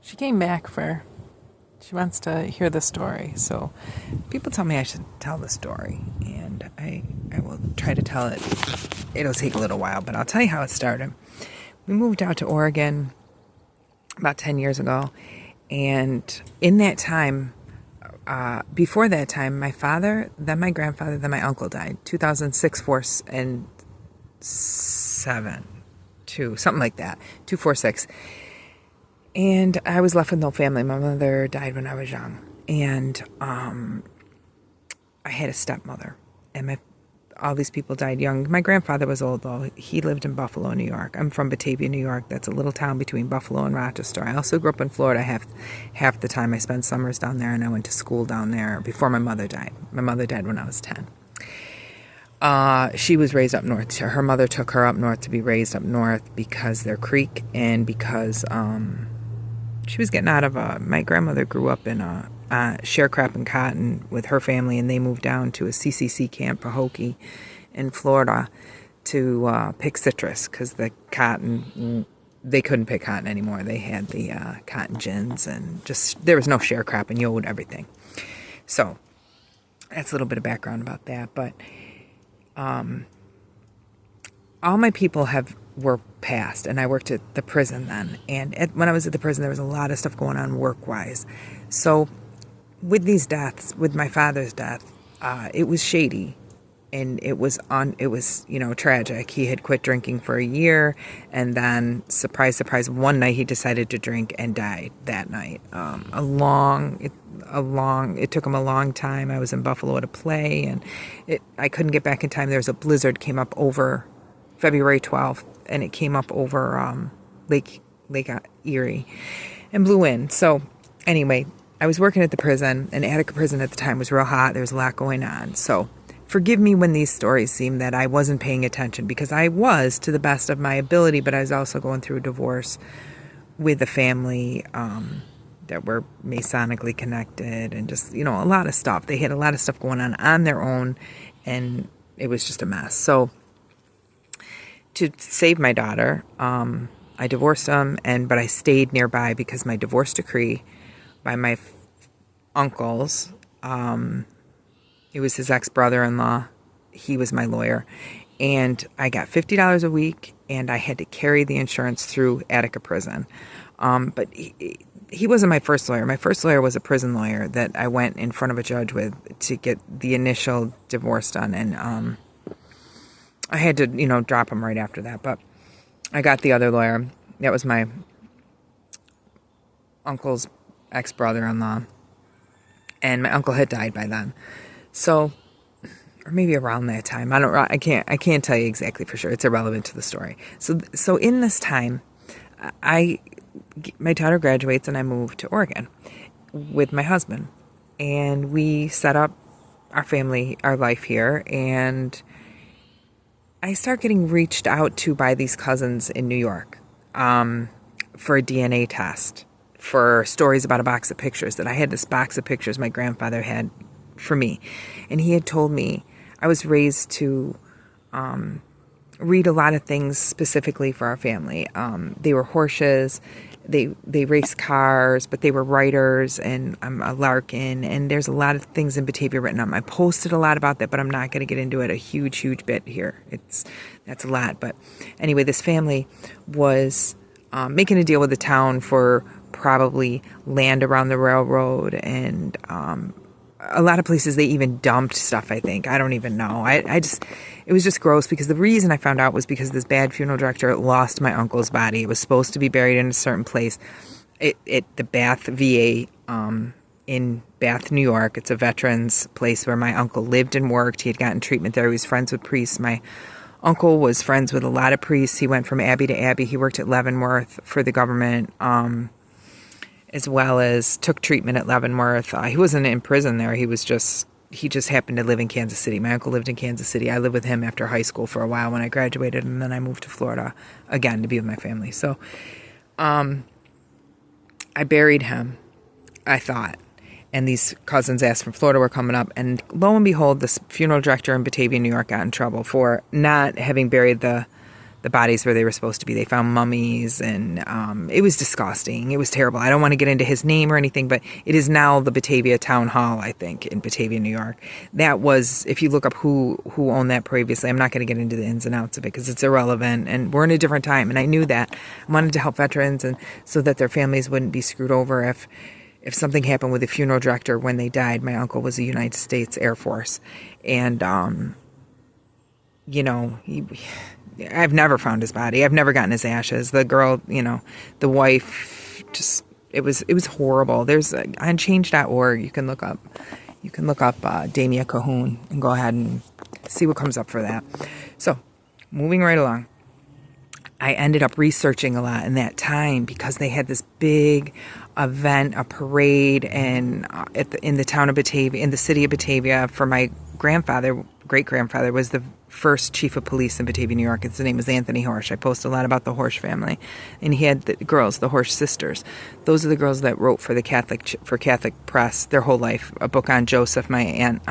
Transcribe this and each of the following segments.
She came back she wants to hear the story. So people tell me I should tell the story, and I will try to tell it. It'll take a little while, but I'll tell you how it started. We moved out to Oregon about 10 years ago, and in that time, before that time, my father, then my grandfather, then my uncle died. 2006, 4, and 7, 2, something like that. 2, 4, 6. And I was left with no family. My mother died when I was young. And I had a stepmother. And all these people died young. My grandfather was old, though. He lived in Buffalo, New York. I'm from Batavia, New York. That's a little town between Buffalo and Rochester. I also grew up in Florida. Half the time I spent summers down there, and I went to school down there before my mother died. My mother died when I was 10. She was raised up north. Her mother took her up north to be raised up north because they're Creek, and because she was getting out of my grandmother grew up in sharecropping cotton with her family, and they moved down to a CCC camp, Pahokee, in Florida to pick citrus because the cotton, they couldn't pick cotton anymore. They had the cotton gins, and just there was no sharecropping. You owed everything. So that's a little bit of background about that. But all my people were passed, and I worked at the prison then. And when I was at the prison, there was a lot of stuff going on work-wise. So with these deaths, with my father's death, it was shady, and it was tragic. He had quit drinking for a year, and then surprise, surprise, one night he decided to drink and died that night. It took him a long time. I was in Buffalo at a play, and I couldn't get back in time. There was a blizzard came up over February 12th, and it came up over Lake Erie and blew in. So anyway, I was working at the prison, and Attica prison at the time was real hot. There was a lot going on. So forgive me when these stories seem that I wasn't paying attention, because I was to the best of my ability, but I was also going through a divorce with a family that were Masonically connected, and just, a lot of stuff. They had a lot of stuff going on their own, and it was just a mess. So to save my daughter, I divorced him, but I stayed nearby because my divorce decree by my uncles, it was his ex-brother-in-law, he was my lawyer, and I got $50 a week, and I had to carry the insurance through Attica prison. But he wasn't my first lawyer. My first lawyer was a prison lawyer that I went in front of a judge with to get the initial divorce done, and I had to, drop him right after that. But I got the other lawyer. That was my uncle's ex-brother-in-law. And my uncle had died by then. So, or maybe around that time. I can't tell you exactly for sure. It's irrelevant to the story. So in this time, my daughter graduates, and I moved to Oregon with my husband. And we set up our life here, and I start getting reached out to by these cousins in New York for a DNA test, for stories about a box of pictures, that I had this box of pictures my grandfather had for me. And he had told me I was raised to read a lot of things specifically for our family. They were Horses. They raced cars, but they were writers, and I'm a Larkin, and there's a lot of things in Batavia written up. I posted a lot about that, but I'm not going to get into it a huge bit here. That's a lot. But anyway, this family was making a deal with the town for probably land around the railroad, and a lot of places they even dumped stuff, I think. I don't even know. It was just gross, because the reason I found out was because this bad funeral director lost my uncle's body. It was supposed to be buried in a certain place at the Bath VA in Bath, New York. It's a veterans place where my uncle lived and worked. He had gotten treatment there. He was friends with priests. My uncle was friends with a lot of priests. He went from abbey to abbey. He worked at Leavenworth for the government, as well as took treatment at Leavenworth. He wasn't in prison there. He just happened to live in Kansas City. My uncle lived in Kansas City. I lived with him after high school for a while when I graduated, and then I moved to Florida again to be with my family. So I buried him, I thought. And these cousins asked from Florida were coming up. And lo and behold, this funeral director in Batavia, New York got in trouble for not having buried the the bodies where they were supposed to be. They found mummies, and it was disgusting. It was terrible. I don't want to get into his name or anything, but it is now the Batavia Town Hall, I think, in Batavia, New York. That was, if you look up who owned that previously, I'm not going to get into the ins and outs of it because it's irrelevant, and we're in a different time, and I knew that. I wanted to help veterans and so that their families wouldn't be screwed over if something happened with the funeral director when they died. My uncle was a United States Air Force, and I've never found his body. I've never gotten his ashes. The girl, the wife, just it was horrible. There's on change.org. You can look up Damia Cahoon and go ahead and see what comes up for that. So, moving right along. I ended up researching a lot in that time because they had this big event, a parade, and in the town of Batavia, in the city of Batavia, for my great-grandfather was the first chief of police in Batavia, New York. His name was Anthony Horsch. I post a lot about the Horsch family, and he had the girls, the Horsch sisters. Those are the girls that wrote for the Catholic press their whole life. A book on Joseph. My aunt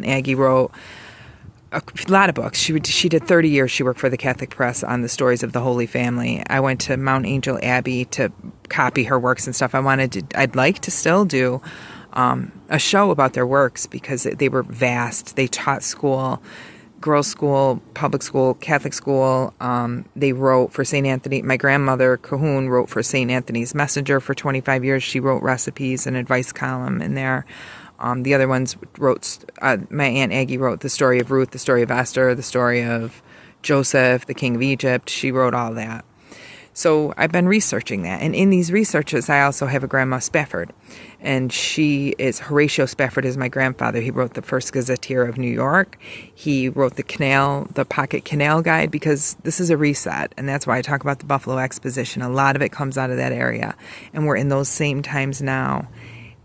Aggie wrote a lot of books. She did 30 years. She worked for the Catholic press on the stories of the Holy Family. I went to Mount Angel Abbey to copy her works and stuff. I'd like to still do a show about their works because they were vast. They taught school, girls' school, public school, Catholic school. They wrote for St. Anthony. My grandmother, Cahoon, wrote for St. Anthony's Messenger for 25 years. She wrote recipes and advice column in there. The other ones my Aunt Aggie wrote the story of Ruth, the story of Esther, the story of Joseph, the King of Egypt. She wrote all that. So I've been researching that. And in these researches, I also have a grandma Spafford. And Horatio Spafford is my grandfather. He wrote the first Gazetteer of New York. He wrote the Pocket Canal Guide, because this is a reset. And that's why I talk about the Buffalo Exposition. A lot of it comes out of that area. And we're in those same times now.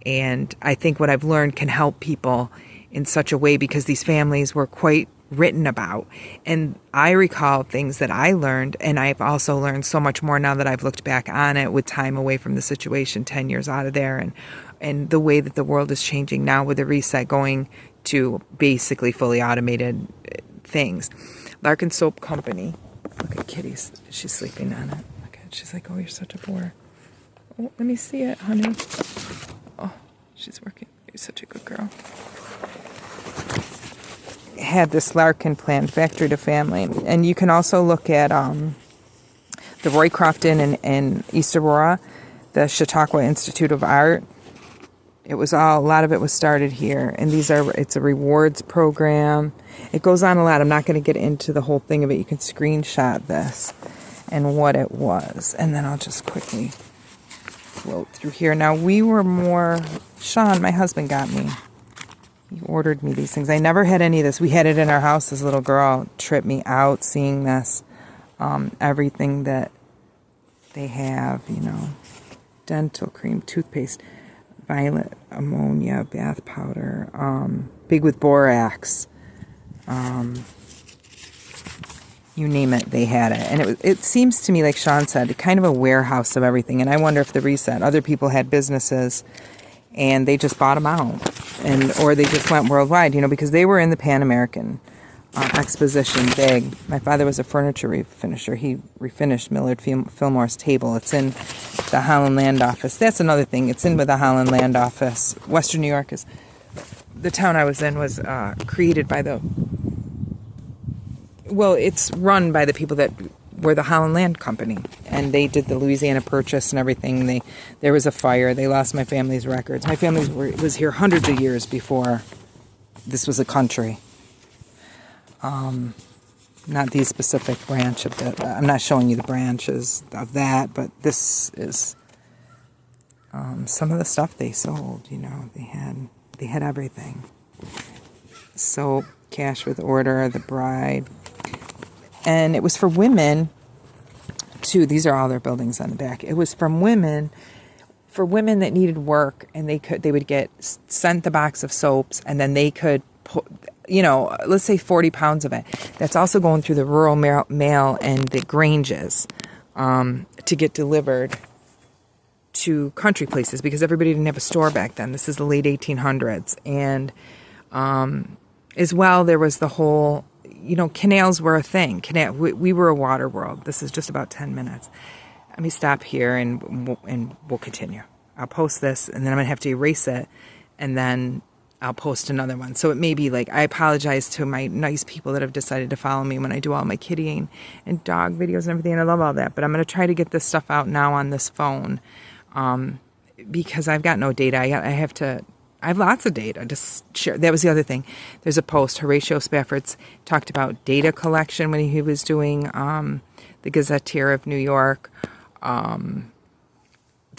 And I think what I've learned can help people in such a way because these families were quite written about. And I recall things that I learned, and I've also learned so much more now that I've looked back on it with time away from the situation, 10 years out of there, and the way that the world is changing now with the reset going to basically fully automated things. Larkin Soap Company. Look at Kitty's. She's sleeping on it. Look at, she's like, oh, you're such a bore. Oh, let me see it, honey. Oh, she's working. You're such a good girl. Had this Larkin plan, factory to family. And you can also look at the Roycroft Inn in East Aurora, the Chautauqua Institute of Art. A lot of it was started here. And it's a rewards program. It goes on a lot. I'm not going to get into the whole thing of it. You can screenshot this and what it was. And then I'll just quickly float through here. Now, Sean, my husband, got me. He ordered me these things. I never had any of this. We had it in our house as a little girl. It tripped me out seeing this. Everything that they have, dental cream, toothpaste, violet ammonia, bath powder, big with borax. You name it, they had it. And it seems to me, like Sean said, kind of a warehouse of everything. And I wonder if the reset, other people had businesses and they just bought them out, or they just went worldwide, because they were in the Pan American Exposition big. My father was a furniture refinisher. He refinished Millard Fillmore's table. It's in the Holland Land Office. That's another thing. It's in with the Holland Land Office. Western New York the town I was in was created by it's run by the people that were the Holland Land Company, and they did the Louisiana Purchase and everything. There was a fire. They lost my family's records. My family was here hundreds of years before this was a country. Not the specific branch of the. I'm not showing you the branches of that, but this is some of the stuff they sold. They had everything. Soap, cash with order, the bride. And it was for women, too. These are all their buildings on the back. It was for women that needed work, and they would get sent the box of soaps, and then they could put, let's say 40 pounds of it. That's also going through the rural mail and the Granges to get delivered to country places because everybody didn't have a store back then. This is the late 1800s. And as well, there was the whole canals were a thing. We were a water world. This is just about 10 minutes. Let me stop here and we'll continue. I'll post this and then I'm going to have to erase it and then I'll post another one. So it may be like, I apologize to my nice people that have decided to follow me when I do all my kitty and dog videos and everything. And I love all that. But I'm going to try to get this stuff out now on this phone because I've got no data. I have lots of data. Just share. That was the other thing. There's a post. Horatio Spafford's talked about data collection when he was doing the Gazetteer of New York, the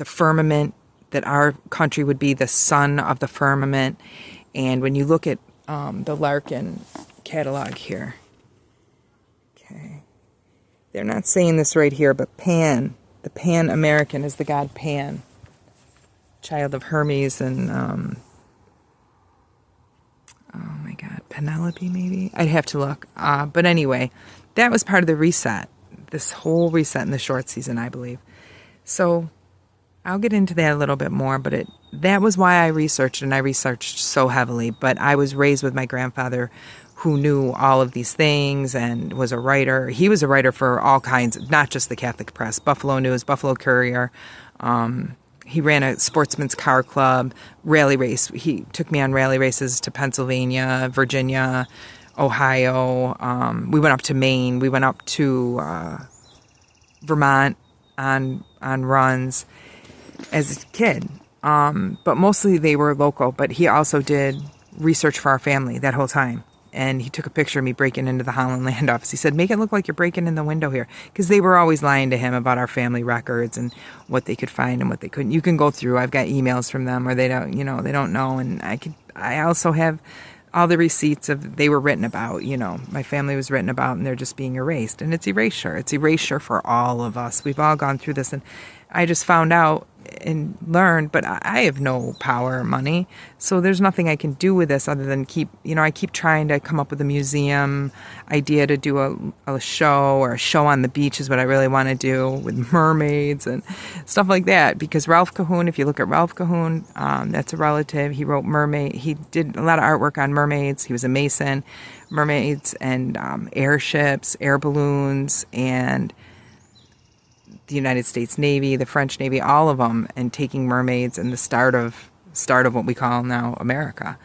firmament, that our country would be the sun of the firmament. And when you look at the Larkin catalog here, okay, they're not saying this right here, but Pan, the Pan-American is the god Pan, child of Hermes and, oh my God, Penelope maybe? I'd have to look. But anyway, that was part of the reset, this whole reset in the short season, I believe. So I'll get into that a little bit more, but that was why I researched, and I researched so heavily. But I was raised with my grandfather who knew all of these things and was a writer. He was a writer for all kinds, not just the Catholic press, Buffalo News, Buffalo Courier. He ran a sportsman's car club, rally race. He took me on rally races to Pennsylvania, Virginia, Ohio. We went up to Maine. We went up to Vermont on runs as a kid, but mostly they were local. But he also did research for our family that whole time, and he took a picture of me breaking into the Holland Land Office. He said, "Make it look like you're breaking in the window here," because they were always lying to him about our family records and what they could find and what they couldn't. You can go through. I've got emails from them, or they don't know, and I also have all the receipts of they were written about. My family was written about, and they're just being erased. And it's erasure. It's erasure for all of us. We've all gone through this, and I just found out and learned, but I have no power or money, so there's nothing I can do with this other than I keep trying to come up with a museum idea to do a show, or a show on the beach is what I really want to do with mermaids and stuff like that, because Ralph Cahoon, if you look at Ralph Cahoon, that's a relative. He wrote mermaid. He did a lot of artwork on mermaids. He was a mason, mermaids and airships, air balloons, and the United States Navy, the French Navy, all of them, and taking mermaids and the start of what we call now America.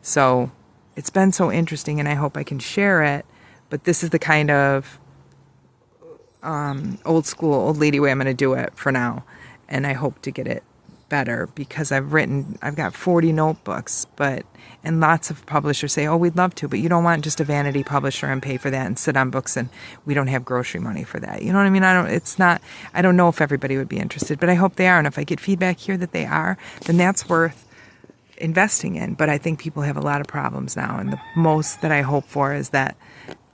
So it's been so interesting, and I hope I can share it. But this is the kind of old lady way I'm going to do it for now, and I hope to get it better, because I've got 40 notebooks, and lots of publishers say, "Oh, we'd love to," but you don't want just a vanity publisher and pay for that and sit on books, and we don't have grocery money for that. You know what I mean? I don't know if everybody would be interested, but I hope they are. And if I get feedback here that they are, then that's worth investing in. But I think people have a lot of problems now, and the most that I hope for is that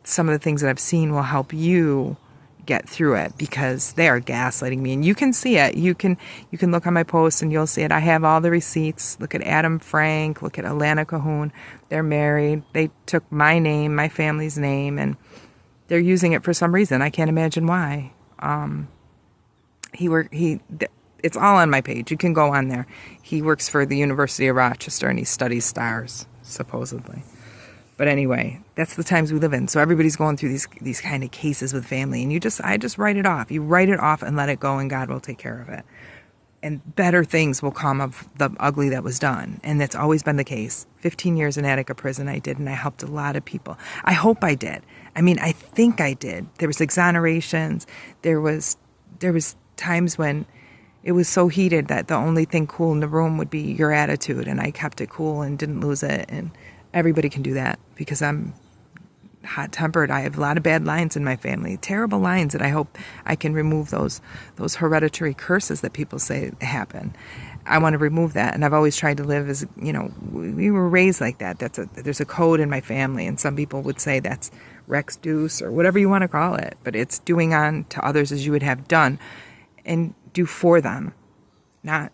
some of the things that I've seen will help you get through it, because they are gaslighting me, and you can see it. You can look on my posts and you'll see it. I have all the receipts. Look at Adam Frank, look at Alana Cahoon. They're married. They took my name, my family's name, and they're using it for some reason. I can't imagine why. It's all on my page. You can go on there. He works for the University of Rochester, and he studies stars, supposedly. But anyway, that's the times we live in. So everybody's going through these kind of cases with family, and I just write it off. You write it off and let it go, and God will take care of it. And better things will come of the ugly that was done. And that's always been the case. 15 years in Attica prison I did, and I helped a lot of people. I hope I did. I mean, I think I did. There was exonerations. There was times when it was so heated that the only thing cool in the room would be your attitude, and I kept it cool and didn't lose it. And everybody can do that, because I'm hot-tempered. I have a lot of bad lines in my family, terrible lines, and I hope I can remove those hereditary curses that people say happen. I want to remove that, and I've always tried to live as, we were raised like that. There's a code in my family, and some people would say that's Rex Deuce or whatever you want to call it, but it's doing on to others as you would have done, and do for them, not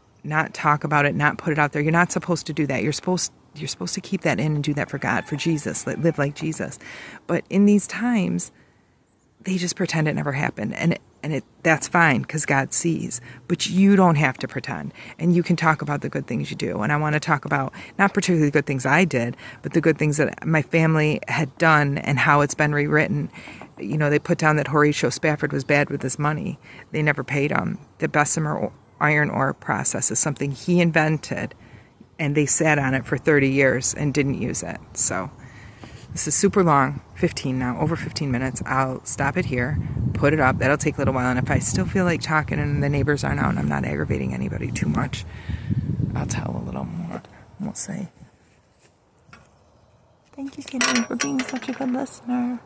talk about it, not put it out there. You're not supposed to do that. You're supposed to keep that in and do that for God, for Jesus, live like Jesus. But in these times, they just pretend it never happened. And And that's fine because God sees. But you don't have to pretend. And you can talk about the good things you do. And I want to talk about not particularly the good things I did, but the good things that my family had done and how it's been rewritten. You know, they put down that Horatio Spafford was bad with his money. They never paid him. The Bessemer iron ore process is something he invented, and they sat on it for 30 years and didn't use it. So this is super long, 15 now, over 15 minutes. I'll stop it here, put it up. That'll take a little while. And if I still feel like talking and the neighbors aren't out and I'm not aggravating anybody too much, I'll tell a little more. We'll see. Thank you, Kitty, for being such a good listener.